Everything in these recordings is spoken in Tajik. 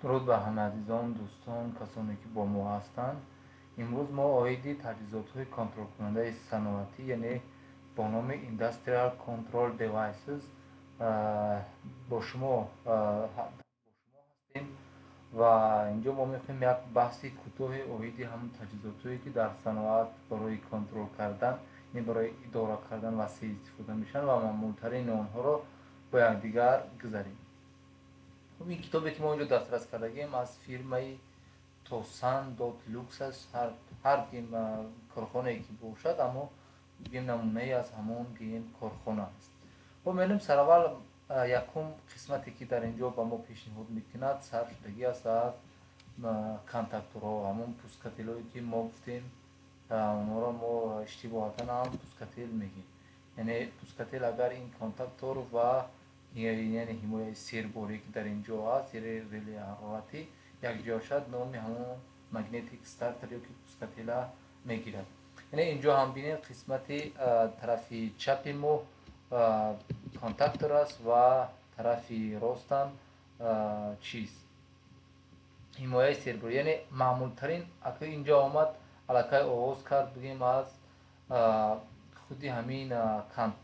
درود بر همه عزیزان، دوستان، کسانی که با ما هستند. امروز ما اویدی تجهیزات‌های کنترل کننده صنعتی یعنی با نام Industrial Control Devices با شما هستیم و اینجا ما می‌خوایم یک بحثی کوتاه اویدی هم تجهیزاتی که در صنعت برای کنترل کردن، یعنی برای اداره کردن وسیله استفاده میشن و معمول‌ترین آنها را با یکدیگر گذاریم. خب این کتابی که ما اینجا دسترس کردیم از فیرمای توسان دوت لوکس است. هر گیم کارخانه که باشد اما گیم نمونه از همون گیم کارخانه است. خب می‌بینیم سر اول یکم قسمتی که در اینجا با ما پیشنهاد میکند سر شدگی است از کانتاکتورها، همون پوسکتیلایی که ما گفتیم اونا را ما اشتباهاً هم پوسکتیل میگیم. یعنی پوسکتیل اگر این کانتاکتور و یعنی حمایه سیرباری که در اینجا هست یعنی ریلی حرارتی یک جا شد نام همون مگنتیک استارتر یا که پوسکتیلا میگیرد. یعنی اینجا هم بینید قسمت طرف چپ ما کانتاکتور است و طرف راست هم چیز حمایه سیرباری، یعنی معمول ترین اگه اینجا آمد علاقه آغاز کرد بگیم از خودی همین کانتاکتور،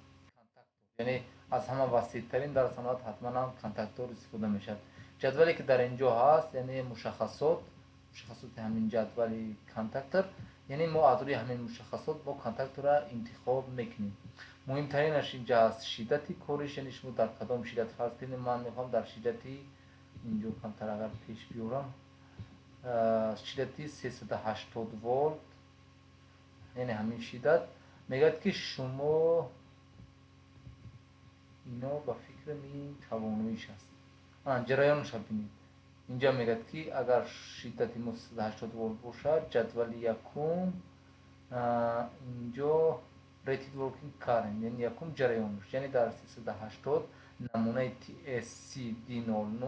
یعنی از همه وسیع ترین در صنعت حتما هم کانتاکتور استفاده میشد. جدولی که در اینجا هست یعنی مشخصات همین جدول کانتاکتور، یعنی ما از روی همین مشخصات با کانتاکتور را انتخاب میکنیم. مهمترینش اینجا است شدت کارش، یعنی شما در کدام شدت فرض کنید من میخوام در شدتی اینجا کمتر اگر پیش بیارم شدتی 380 ولت، یعنی همین شدت میگه که شما اینا با فکر می تواناییش است. جریانش ببینید اینجا میگه که اگر شدت 380 ولت باشد جدول یکم اینجا ریتد ورکینگ کارنت یعنی یکم جریانش، یعنی در 380 نمونه TSCD09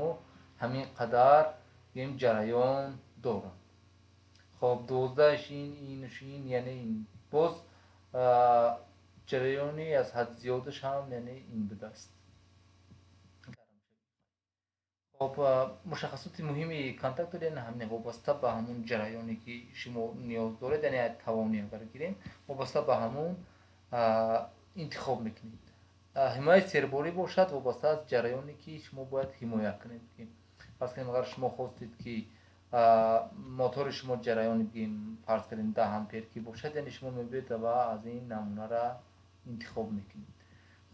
همین قدر این جریان دارم. خب 12 این یعنی این باز جریانی از حد زیادش هم یعنی این بوده است. خب مشخصات مهمی کانتاکتور یعنی همین وابسته به همون جریانی که شما نیاز دارید، یعنی توانی اگر گیریم وابسته به همون انتخاب میکنید. حمایت سرباری باشد وابسته از جریانی که شما باید حمایت کنید. پس اگر شما خواستید که موتور شما جریان بگیم فرض کنیم 10 امپر که باشد، یعنی شما میبینید و از این نمونه را انتخاب میکنید.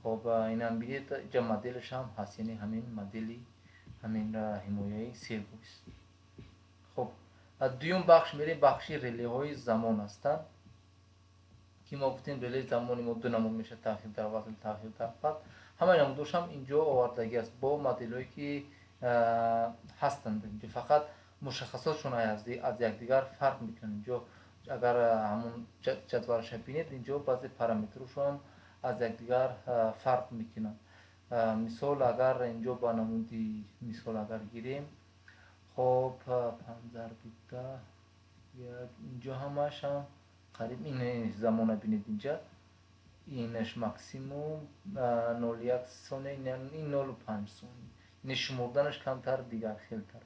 خب این هم بینید اینجا مدلش هم هست، یعنی همین مدلی همین حمایه سرباری است. خب دوم بخش میریم بخشی ریلی های زمان هستند که ما گفتیم ریلی زمانی ما دو نمود میشه تأخیر در وصل تأخیر در قطع. همه نمودش هم اینجا آوردگی است با مدل‌هایی که هستند. اینجا فقط مشخصاتشون از یکدیگر فرق میکنه. اینجا اگر همون جدولش ببینید اینجا بعضی پارامترشون هم از یکدیگر فرق میکنن. مثال اگر اینجا با نمودی مثال اگر گیریم خب 5 اینجا همش هم قریب این زمان بینید اینجا اینش ماکسیموم 0.1 ثانیه، این 0.5 ثانیه، این شمردنش کمتر دیگر خیلی تر.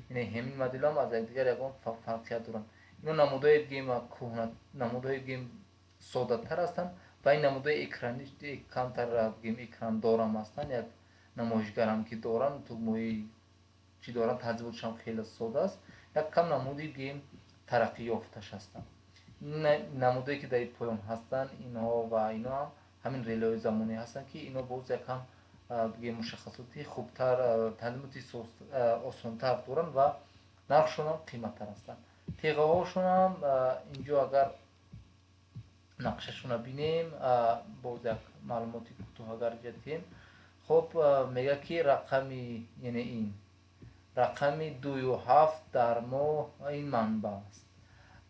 یعنی همین مدل هم از دیگر یکم فرقیت دارن. اینا نمودهای گیم کهنه، نمودهای گیم ساده تر هستند و این نمودهای اکرانی کمتر گیم اکران دارم هستند. یک نمایشگر هم که دارن تو موی چی دارن تجربهش هم خیلی ساده است. یک کم نمودی گیم ترقی یافتش هستند. نمودهایی که در پایان هستند اینها و اینا هم همین ریلای زمانی هستند که اینا باز یکم بگیم مشخصاتی خوبتر تعلیماتی آسانتر دارن و نقششون هم قیمتتر هستند. تیغه هاشون هم اینجا اگر نقششون رو بینیم باز یک معلوماتی کوتاه اگر جدیم خب میگه که رقمی یعنی این رقمی 2.7 در ماه این منبع است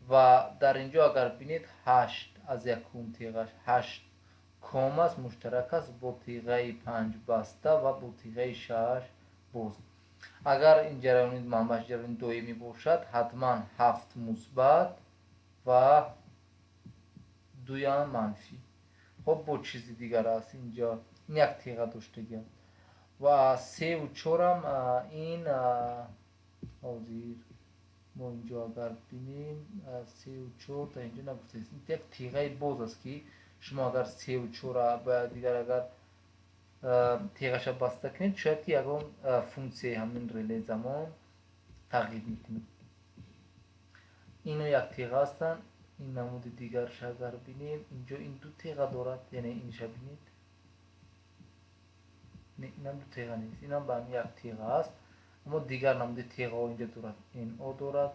و در اینجا اگر بینید 8 از یکم تیغش 8 کام است مشترک است با تیغه 5 بسته و با تیغه 6 باز. اگر این جریان منبعش جریان دائمی باشد حتما 7 مثبت و 2 منفی. خب با چیزی دیگر است اینجا این یک تیغه داشته گرد و 3 و 4 هم این ҳозир мо инҷо агар бинем 34 та инҷо нагуфтаст. ин як теғаи боз аст ки шумо агар 34-ра ба дигар агар теғаша баста кунед шояд ки ягон функсияи ҳамин релаи замон тағйир мекунад. ино як теға ҳастанд. ин намуди дигарша агар бинем инҷо ин ду теға дорад, яъне инша бинед. инам ду теға нест, инам ба ҳамин як теға аст, аммо дигар намуди теғаҳо инҷо дорад. НО дорад.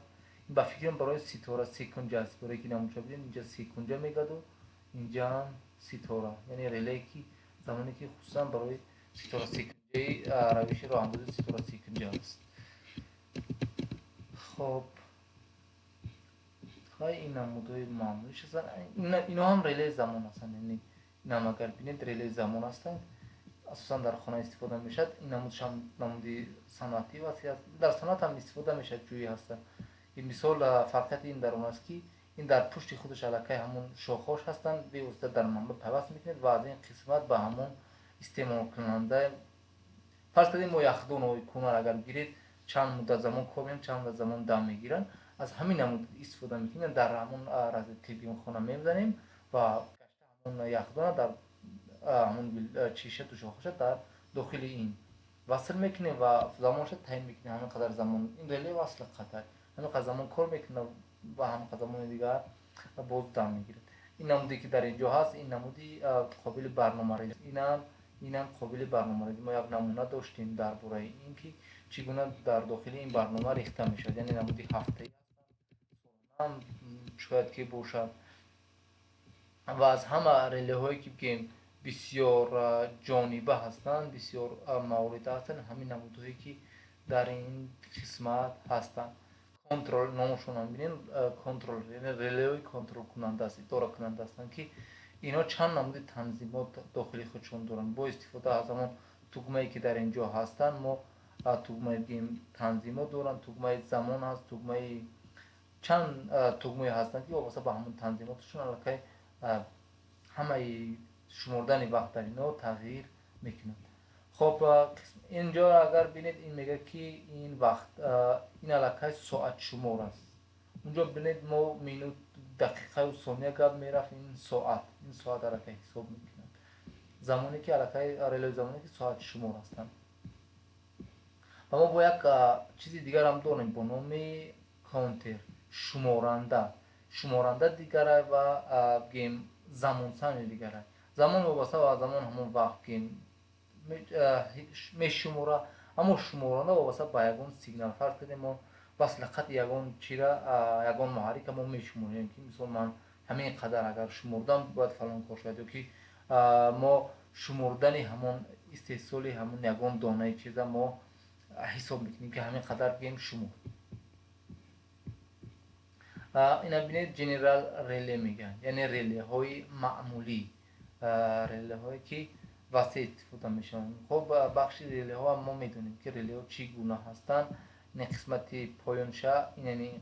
ин ба фикрам барои ситора секунҷа аст. барое ки намудша бидем инҷа секунҷа мегаду, инҷаам ситора, яъне релае ки замоне ки хусусан барои ситора секунҷаи равиши роҳандозии ситора секунҷа аст. хоб ин намудҳои маъмулиш ҳастанд. ино ҳам релаи замон ҳастанд, яъне инам агар бинед релаи замон ҳастанд. асосан дар хона истифода мешавад. ин намудш ҳам намуди санъатӣ васеъ аст. дар санъат ҳам истифода мешавад, ҷӯи ҳаста. мисол фарқияти ин дар он аст ки ин дар пушти худаш аллакай ҳамун шохҳош ҳастанд, бевосита дар манбаъ пайваст мекунед ва аз ин қисмат ба ҳамун истеъмолкунанда фарз кардем мо яхдонои кӯнар агар гиред чанд муддат замон кор мекунанд, чанд муддат замон дам мегиранд. аз ҳамин намуд истифода мекунем, дар ҳамун разъятки биморхона мезанем ва гашта ҳамун яхдона дар ҳамун чишату шохаша дар дохили ин васл мекунем ва замонша таъин мекунем. ҳамин қадар замон ин реле васли қатар ҳамин қадар замон кор мекунад ва ҳамин қадар замони дигар боз дам мегирад. ин намуде ки дар инҷо ҳаст, ин намуди қобили барномарезӣ. инам қобили барномарезӣ. мо як намуна доштем дар бораи ин ки чӣ гуна дар дохили ин барнома рехта мешавад, яъне намуди ҳафтаӣ ҳам шояд ки бошад. ва аз ҳама релеҳое ки бигем бисёр ҷониба ҳастанд, бисёр маврида ҳастанд, ҳамин намудҳое ки дар ин қисмат ҳастанд. контрол номашонам бинем, контрол яъне релеҳои контролкунанда аст, идоракунанда ҳастанд ки инҳо чанд намуди танзимот дохили худшон доранд. бо истифода аз ҳамон тугмае ки дар инҷо ҳастанд мо тугмаи бигем танзимот доранд, тугмаи замон ҳаст, тугмаи чанд тугмаи ҳастанд ки вобаста ба ҳамон танзимоташон аллакай ҳамаи шумордани вақт дар ино тағйир мекунад. хоб инҷо агар бинед ин мегӯяд ки ин вақт ин аллакай соатшумор аст. унҷо бинед мо минут дақиқаю сония гап мерафт, ин соат аллакай ҳисоб мекунад. замоне ки аллакай релаи замоне ки соатшумор ҳастанд. ва мо бо як чизи дигарам дорем бо номи контер, шуморанда дигарай ва бигем замонсани дигарай. замон вобаста ба замон ҳамон вақт бигем мешумора, аммо шуморанда вобаста ба ягон сигнал. фарз кардем мо васли хати ягон чира ягон муҳаррика мо мешуморем ки мисол ман ҳамин қадар агар шумурдам бояд фалон кор шавад, ё ки мо шумурдани ҳамон истеҳсоли ҳамон ягон донаи чиза мо ҳисоб мекунем ки ҳамин қадар бигем шумор. ина бинед ҷенерал реле мегӯянд, яъне релеҳои маъмулӣ, релеҳое ки васеъ истифода мешаванд. хоб бахши релеҳо мо медонем ки релеҳо чӣ гуна ҳастанд. ин қисмати поёнша, ин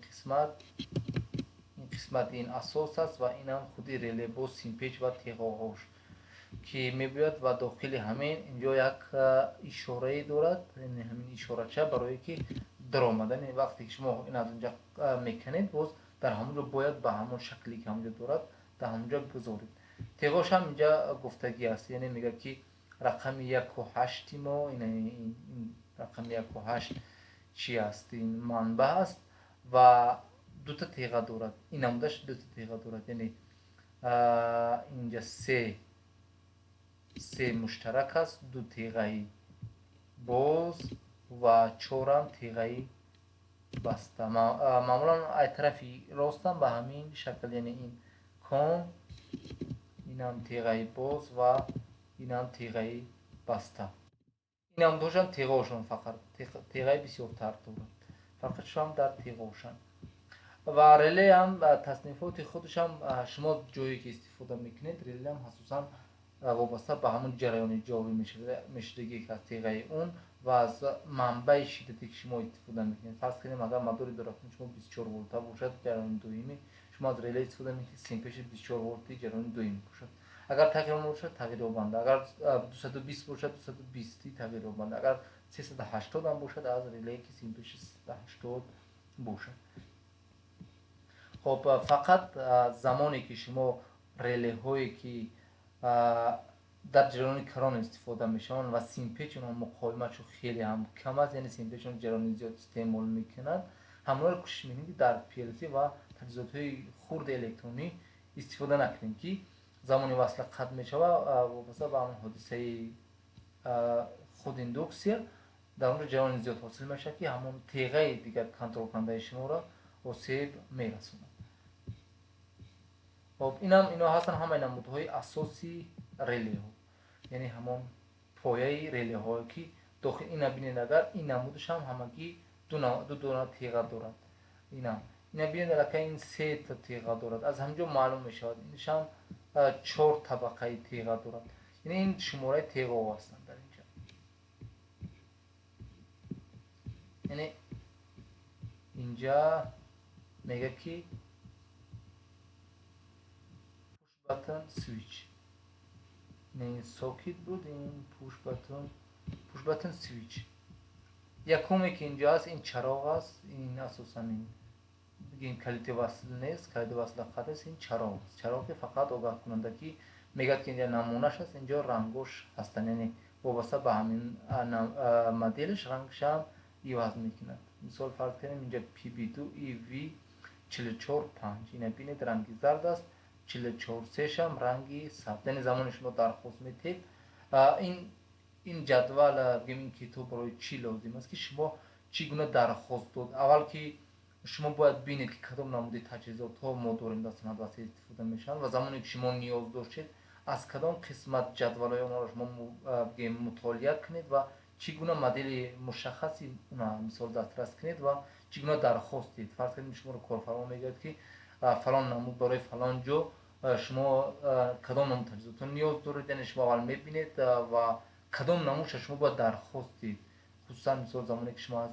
қисмати ин асос аст ва инам худи реле бо симпеч ва теғоҳош ки мебояд ва дохили ҳамин инҷо як ишорае дорад, яъне ҳамин ишорача барое ки даромадани вақте ки шумо ин аз унҷа меканед боз дар ҳамонҷо бояд ба ҳамон шакле ки ҳамонҷо дорад дар ҳамонҷо гузоред. теғош ҳам инҷа гуфтагӣ аст, яъне мегӯяд ки рақами 1.8 мо ин рақами 1.8 чӣ аст, ин манбаъ аст ва дута теға дорад. ин намудаш дута теға дорад, яъне инҷа се муштарак аст, ду теғаи боз ва чорам теғаи баста. маъмулан ай тарафи ростам ба ҳамин шакл, яъне ин кон, инам теғаи боз ва инам теғаи баста. ин намудҳошам теғаҳошон фақат теғаи бисёртар дорад. фарқашам дар теғаҳошанд. ва реле ҳам таснифоти худашам шумо ҷое ки истифода мекунед, реле ҳам асосан вобаста ба ҳамон ҷараёни ҷорӣ мешудагӣ ки аз теғаи он ва аз манбаи шиддате ки шумо истифода мекунед. фарз кардем агар мадори доракуни шумо 24 волта бошад, ҷараёни дуюмӣ, шумо аз реле истифода мекунед, симпеши 24 волти ҷараёни дуюмӣ бошад. агар тағйирёбанда бошад, тағйирёбанда, агар 220 бошад, 220 тағйирёбанда, агар 380 هم باشد، از ریلی که سیمپلش 380 باشد. خب فقط زمانی که شما ریلی هایی که در جریان کران استفاده میشن و سیمپل اون مقاومتش خیلی هم کم است، یعنی سیمپل چون جریان زیاد استعمال میکنند، همراه رو کوشش میکنیم که در PLC و تجهیزات های خرد الکترونی استفاده نکنیم که زمانی وصل قطع میشه و وابسته به اون حادثه خود ایندوکسیا در اون جریان زیاد حاصل میشه که همون تیغه دیگر کنترل کننده شما را آسیب میرسونه. خب اینا هستن همه نمودهای اساسی ریلی ها، یعنی همون پایه ریلی ها که داخل این بینید اگر این نمودش هم همگی دو دونه تیغه دارد. اینا بینید که این 3 تا تیغه دارد، از همجا معلوم میشود اینش هم 4 طبقه تیغه دارد، یعنی این شماره تیغه ها هستند در اینجا. یعنی اینجا میگه که button switch، این ساکت بود، این push button switch. یکمی که اینجا هست این چراغ است، این اساسا این بگیم کلیت وصل نیست، کلیت وصل قطع است، این چراغ است، چراغی فقط آگاه کننده که میگه که اینجا نمونهش هست، اینجا رنگش هستن، یعنی وابسته به همین مدلش رنگش هم عوض میکنند. مثال فرض کنیم اینجا PB2 EV 445 این بینید رنگی زرد است، 44 سه‌ش هم رنگی سبز، یعنی زمان شما درخواست میتید این جدول بگیم این کتاب برای چی لازم است که شما چگونه درخواست داد. اول که شما باید بینید که کدام نموده تجهیزات ها ما داریم در صنعت وسیع استفاده میشن و زمانی که شما نیاز داشتید از کدام قسمت جدول های اونها را شما مطالعه کنید و چگونه مدل مشخصی اونها مثال دسترس کنید و چگونه درخواست دید. فرض کنید شما رو کارفرما میگه که فلان نمود برای فلان جو شما کدام نمود تجهیزات نیاز دارید، یعنی شما اول میبینید و کدام نمودش شما باید درخواست دید. خصوصا مثال زمانی که شما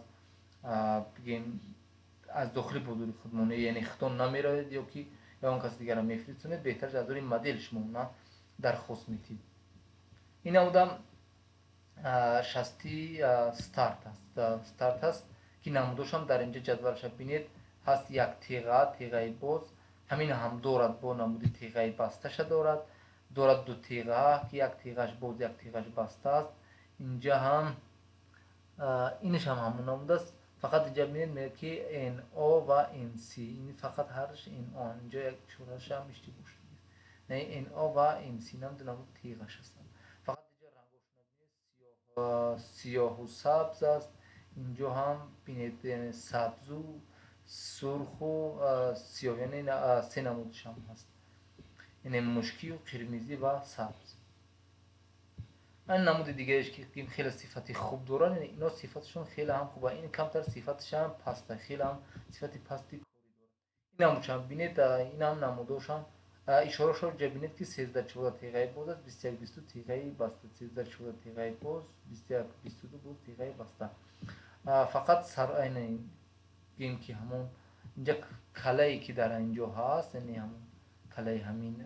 بگیم از داخل بازار خودمانی یعنی خطان نمیرید یا که یا اون کسی دیگر میفرستونید، بهتر از این مدل شما اونا درخواست میدید. این نمودم 60 استارت است که نمودش هم در اینجا جدولش ببینید هست، یک تیغه باز همین هم دارد با نمود تیغه بسته شده دارد دو تیغه که یک تیغش باز یک تیغش بسته است. اینجا هم اینش هم همون نمود است، فقط اینجا ببینید میگه که NO و NC، این فقط هرش NO، اینجا یک چورش هم اشتباه شده، نه NO و NC نام دو نمود تیغش هستن. فقط اینجا رنگش نبینید سیاه و سبز است، اینجا هم بینید سبز و سرخ و سیاه، یعنی سه نمودش هم هست، یعنی مشکی و قرمزی و سبز. این نمود دیگهش که خیلی صفتی خوب دارن، یعنی اینا صفتشون خیلی هم خوبه، این کمتر صفتش هم پسته، خیلی هم صفتی پستی کاری داره. این نمودش هم بینید، این هم نمودش هم اشاره شد جا بینید که 13-14 تیغه باز است، 21-22 تیغه بسته، 13-14 تیغه باز، 21-22 باز تیغه بسته. فقط سر این گیم که همون اینجا کلایی که در اینجا هست، یعنی همون کلای همین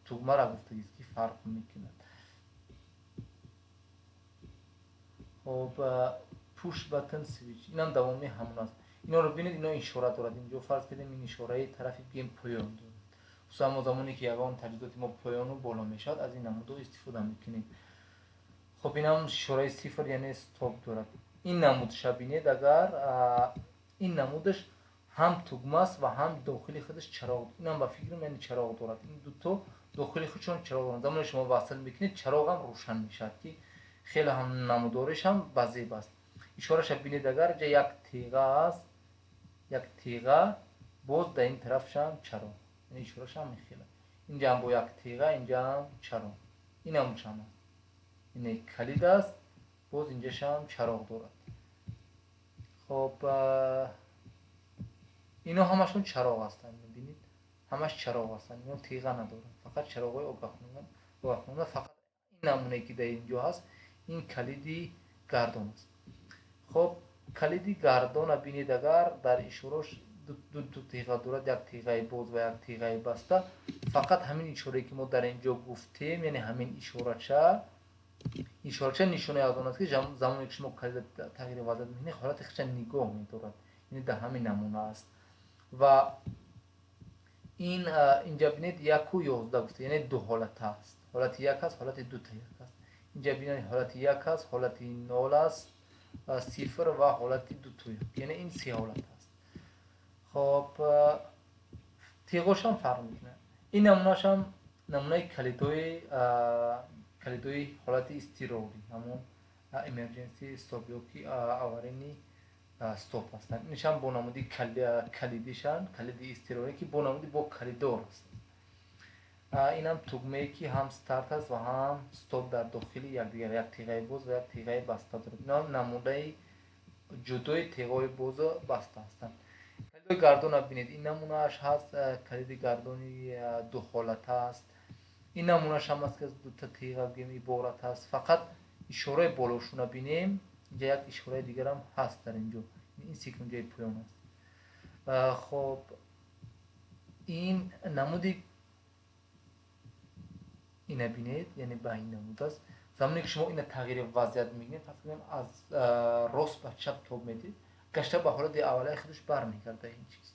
توگمه را گفته است که فرق میکنه. خب پوش باتن سویچ این هم دوامی همون است. اینا رو ببینید، اینا اشاره دارد، اینجا فرض کنیم این اشاره طرف گیم پایان دارد، خصوصا ما زمانی که یگان تجهیزات ما پایان و بالا میشد از این نمود استفاده میکنیم. خب این هم اشاره صفر یعنی استاپ دارد. این نمودش ببینید، اگر این نمودش هم توگمه است و هم داخلی خودش چراغ، این هم با فکر یعنی چراغ دارد، این دو تا داخلی خودشون چراغ دارند. زمانی شما وصل میکنید چراغ هم روشن میشد که خیلی هم نمودارش هم بزیب است. اشارهش ببینید، اگر جا یک تیغه است، یک تیغه باز در این طرفش هم چراغ، این اشارهش هم میخیله، اینجا هم با یک تیغه، اینجا هم چراغ، این هم چراغ، این کلید است باز اینجاش هم چراغ دارد. خب اینا همشون چراغ هستن، میبینید همش چراغ هستن، اینا تیغه ندارن، فقط چراغ های آگاه کننده. فقط این نمونه که در اینجا هست این کلیدی گردان است. خب کلیدی گردان بینید، اگر در اشارهش دو تیغه دارد، یک تیغه باز و یک تیغه بسته، فقط همین اشاره که ما در اینجا گفتیم، یعنی همین اشاره چه ишораша нишонаи аз он аст ки замоне ки шумо калида тағйири вазъият мекунед ҳолати худша нигоҳ медорад. Яъне дар ҳамин намуна аст. Ва ин инҷа бинед 1:11 гуфта, яъне ду ҳолата аст. Ҳолати 1 аст, ҳолати 2 аст. Инҷа бинед ҳолати 1 аст, ҳолати 0 аст, 0 ва ҳолати 2, яъне ин се ҳолат аст. хоб теғошам фарқ мекунад. Ин намунаашам намунаи калидои ҳолати изтирорӣ, ҳамон emergency stop ёки аварини стоп ҳастанд. Иншам бо намуди калидишанд, калиди изтирорӣ ки бо намуди бо калидор аст. инам тугмае ки ҳам старт аст ва ҳам стоп дар дохили якдигар, як теғаи боз ва як теғаи баста дорад. Инам намудаи ҷудои теғаи бозу баста ҳастанд. калидои гардона бинед, ин намунааш ҳаст, калиди гардони дуҳолата аст. ин намунааш ҳам аст ки аз дута теғагем иборат аст. Фақат ишораи болошуна бинем, инҷа як ишораи дигарам ҳаст дар инҷо. ин секунҷаи поён аст. хоб ин намуди ина бинед, яъне ба ин намудаст. замоне ки шумо ина тағйири вазъият мекунед, фарз кунем аз рост ба чап тоб медиҳед, гашта ба ҳолати аввалияи худаш бармегардад ин чиз.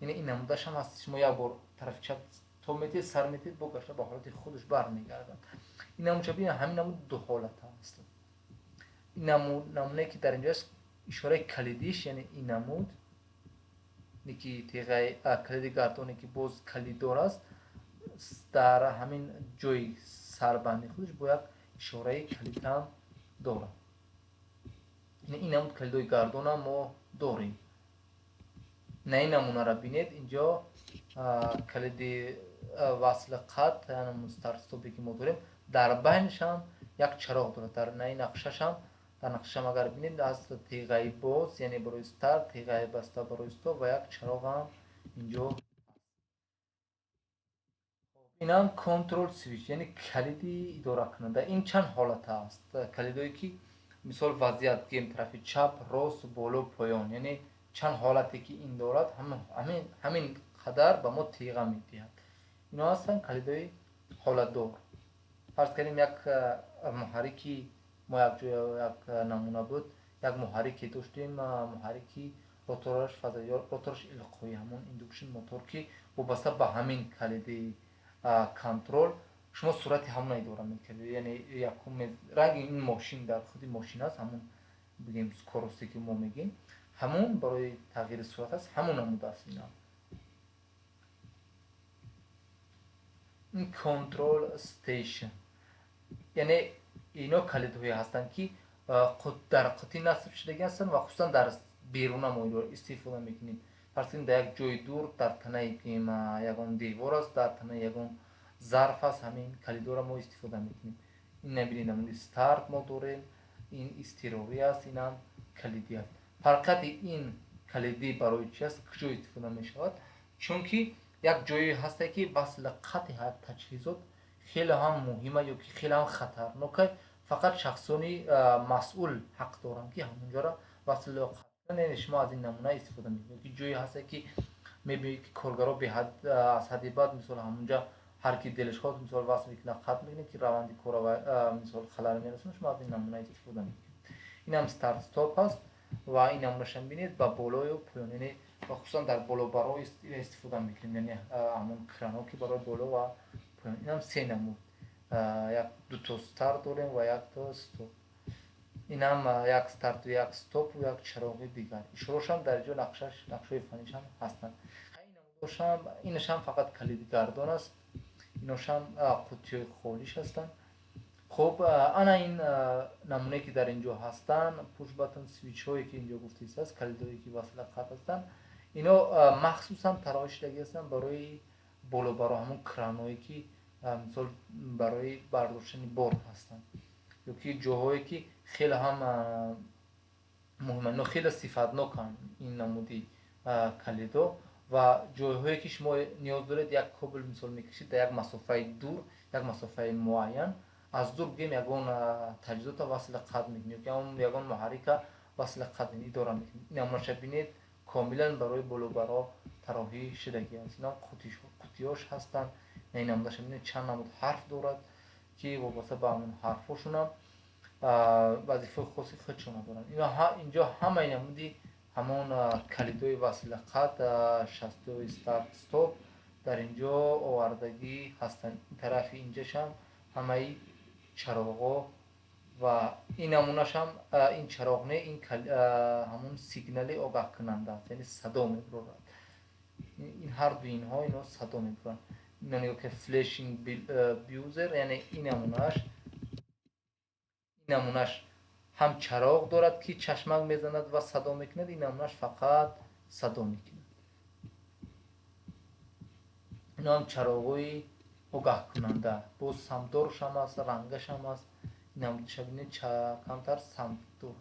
яъне ин намудааш ҳам ҳаст, шумо як бор тарафи чап тоб медиҳед, сар медиҳед, бо гашта ба ҳолати худаш бармегардад. ин намудша бинед, ҳамин намуд ду ҳолата аст. ин намунае ки дар инҷо аст, ишораи калидиш, яъне ин намуд ки теғаи калиди гардоне ки боз калиддор аст, дар ҳамин ҷои сарбанди худаш бо як ишораи калидам дорад. ин намуд калидои гардонам мо дорем. на ин намунара бинед, инҷо калиди васли қат, яъне старт-стопе ки мо дорем, дар байнашам як чароғ дорад. дар наи нақшашам, дар нақшашам агар бинед, аз теғаи боз, яъне барои старт, теғаи баста барои стоп ва як чароғам инҷо. инам контрол свич, яъне калиди идоракунанда. ин чанд ҳолата аст. калидое ки мисол вазъият гем тарафи чап, рост, боло, поён, яъне чанд ҳолате ки ин дорад, ҳамин қадар ба мо теға медиҳад. ино ҳастанд калидои ҳолатдор. фарз кардем як муҳаррики, мо якҷоя як намуна буд, як муҳаррике доштем, муҳаррики ротораш фазаёр, ротораш илқоӣ, ҳамон induction мотор ки вобаста ба ҳамин калиди контрол шумо суръати ҳамона идора мекардед. яъне якум ранги ин мошин дар худи мошин аст, ҳамон бигем скоросте ки мо мегем, ҳамон барои тағйири суръат аст, ҳамон намуда аст. ин контрол стейшн, яъне ино калидҳое ҳастанд ки дар қутӣ насб шудаги ҳастанд ва хусусан дар беруна мо инро истифода мекунем. фарз кунем дар як ҷои дур, дар танаи ягон девор аст, дар танаи ягон зарф аст, ҳамин калидора мо истифода мекунем. ин набинед, намуди старт мо дорем, ин изтирорӣ аст, инам калидӣ аст. фарқияти ин калидӣ барои чи аст, куҷо истифода мешавад? чунки як ҷое ҳаста ки васли қати як таҷҳизот хеле ҳам муҳима ёки хеле ҳам хатарнока, фақат шахсони масъул ҳақ доранд ки ҳамонҷоро васл қат кунанд. яъне шумо аз ин намуна истифода мекунед, ки ҷое ҳаста ки мебинед ки коргаро аз ҳадди бад, мисол ҳамонҷа ҳар ки делаш хост, мисол васл мекунад, қат мекунед ки раванди кора мисол халал мерасонад, шумо аз ин намуна истифода мекунед. инам старт стоп аст ва ин намунашам бинед ба болою поён, яъне ва хусусан дар болобаро истифода мекунем, яъне ҳамон кранҳо ки барои боло ва поён. инам се намуд, як дуто старт дорем ва якто стоп. инам як старту як стопу як чароғи дигар. ишорошам дар ҷо нақшаҳои фанишам ҳастанд. инашам фақат калиди гардон аст, иношам қутиҳои холиш ҳастанд. хуб, ана ин намунае ки дар инҷо ҳастанд, пуш батон свичҳое ки инҷо гуфтааст, калидое ки васла қат ҳастанд, ино махсусан тароиш шудаги ҳастанд барои болобаро, ҳамон кранҳое ки мисол барои бардоштани бор ҳастанд, ёки ҷоҳое ки хеле ҳам муҳиманд, ино хеле сифатноканд ин намуди калидо, ва ҷойҳое ки шумо ниёз доред як кобл мисол мекашед дар як масофаи дур, як масофаи муайян, аз дур бигем ягон таҷҳизота васла қат мекунед, ёки ягон муҳаррика васла қат идора мекунед. ин намунаша бинед, комилан барои болобаро тароҳӣ шудагӣ аст. инам қутиҳош ҳастанд. ин намудаша бинед чанд намуд ҳарф дорад ки вобаста ба ҳамон ҳарфҳошунам вазифаи хоси худшона доранд. Инҷо ҳамаи намуди ҳамон калидои василақат, шастаи старт стоп дар инҷо овардагӣ ҳастанд. Тарафи инҷашам ҳамаи чароғҳо ва ин намунашам ин чароғ не, ин ҳамон сигнали огаҳкунанда аст, яъне садо мебарад. Ин ҳарду инҳо ино садо мебаранд. Ино нигоҳ ки flashing buzzer, яъне ин намунаш ҳам чароғ дорад ки чашмак мезанад ва садо мекунад, ин намунаш фақат садо мекунад. ино ҳам чароғҳои огаҳкунанда, боз самдоршам аст, рангашам аст. ин намудиша бинед камтар самт дорад.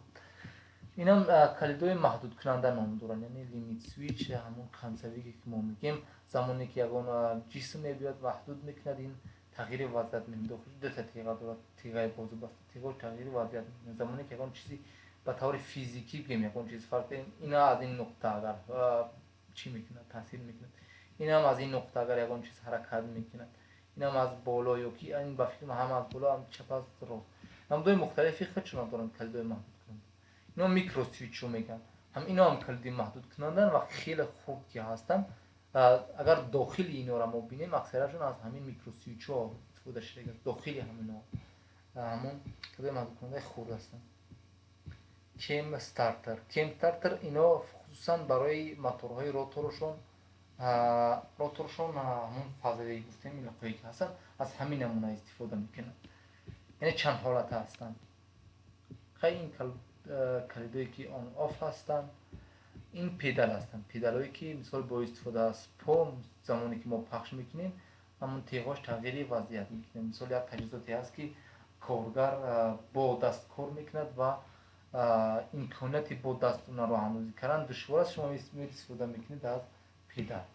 инам калидои маҳдудкунанда ном доранд, яъне limit switch, ҳамон канцавие ки мо мегӯем замоне ки ягон ҷисм мебиёд маҳдуд мекунад, ин тағйири вазъият мекунад. Дохили дута тиға дорад, тиғаи бозу баста, тиғаи тағйири вазъият мекунад. Замоне ки ягон чизи ба таври физикӣ бигӯем, ягон чиз фарқ, ина аз ин нуқта агар чӣ мекунад, таъсир мекунад. инам аз ин нуқта агар ягон чиз ҳаракат мекунад, инам аз боло ё ки ин ба фикр ҳам аз боло, ҳам чап аст рост. намудҳои мухталифи худшон доранд калидои маҳдудкунанда. ино микросвитчҳо мегӯянд. ҳам ино ҳам калиди маҳдудкунандаанд ва хеле хурд ки ҳастанд. агар дохили инора мо бинем, аксарашон аз ҳамин микросвитчҳо истифода шудааст. дохили ҳамино ҳамон калидои маҳдудкунандаи хурд ҳастанд. кем стартер ино хусусан барои моторҳои роторшон ҳамон фазавии гуфтем илақҳое ки ҳастанд, аз ҳамин намуна истифода мекунанд. яъне чанд ҳолата ҳастанд. ин калидое ки он оф ҳастанд, ин педал ҳастанд. педалое ки мисол бо истифода аз по замоне ки мо пахш мекунем, ҳамон теғош тағйири вазъият мекунад. мисол як таҷҳизоте ҳаст ки коргар бо даст кор мекунад ва имконияти бо даст онро роҳандозӣ кардан душвор аст, шумо истифода мекунед аз педал.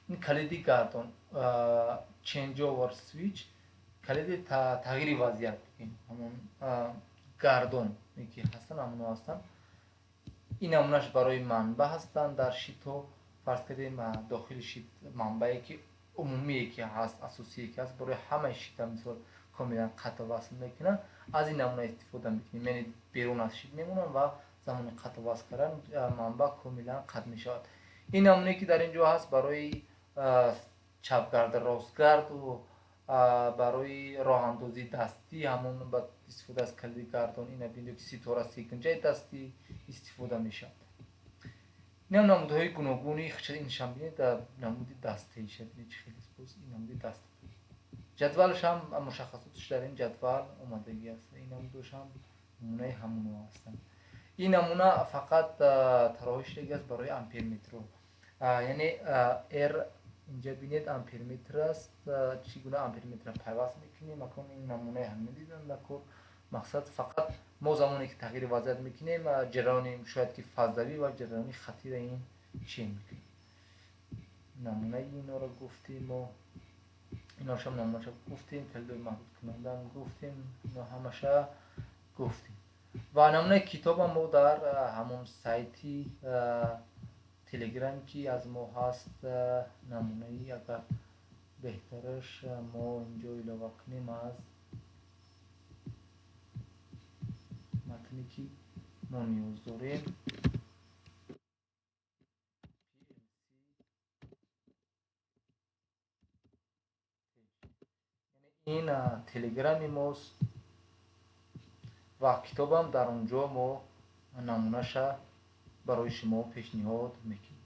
ин калиди гардон, change over switch, калиди тағйири вазъият, ҳамон гардон ки ҳастанд, ҳамоно ҳастанд. ин намунаш барои манбаъ ҳастанд. дар шитҳо фарз кардем дохили шит манбае ки умумие ки ҳаст, асосие ки ҳаст, барои ҳамаи шита мисол комилан қатъ васл мекунанд, аз ин намуна истифода мекунем. яъне берун аз шит мемонанд ва замони қатъ васл кардан манбаъ комилан қатъ мешавад. ин намуне ки дар инҷо ҳаст барои чапгарду ростгарду, барои роҳандозии дастӣ, ҳамон ба истифода аз калиди гардон. ина бинед ки ситора секунҷаи дастӣ истифода мешавад. инам намудҳои гуногуни иншам бинед, намуди дастаиша бинед чӣ хеле боз ин намуди даста. ҷадвалшам мушаххасотш дар ин ҷадвал омадагӣ аст. ин намудҳошам намунаи ҳамоно ҳастанд. ин намуна фақат тароҳишдагӣ аст барои амперметрҳо, яъне р инҷа бинед амперметр аст. чӣ гуна амперметра пайваст мекунем, акон ин намунаи ҳамин дидан дар кор. мақсад фақат мо замоне ки тағйири вазъият мекунем, ҷараёни шояд ки фаздавӣ ва ҷараёни хатира ин чен мекунем. намунаи инора гуфтем, мо иношам намунаша гуфтем, калидои маҳдудкунандаам гуфтем, ино ҳамаша гуфтем. ва намунаи китобам мо дар ҳамон сайти телеграм ки аз мо ҳаст, намунаи агар беҳтараш мо инҷо илова кунем аз матне ки мо ниёз дорем. ин телеграми мост ва китобам дар он ҷо мо намунаша барои шумо пешниҳод мекунем.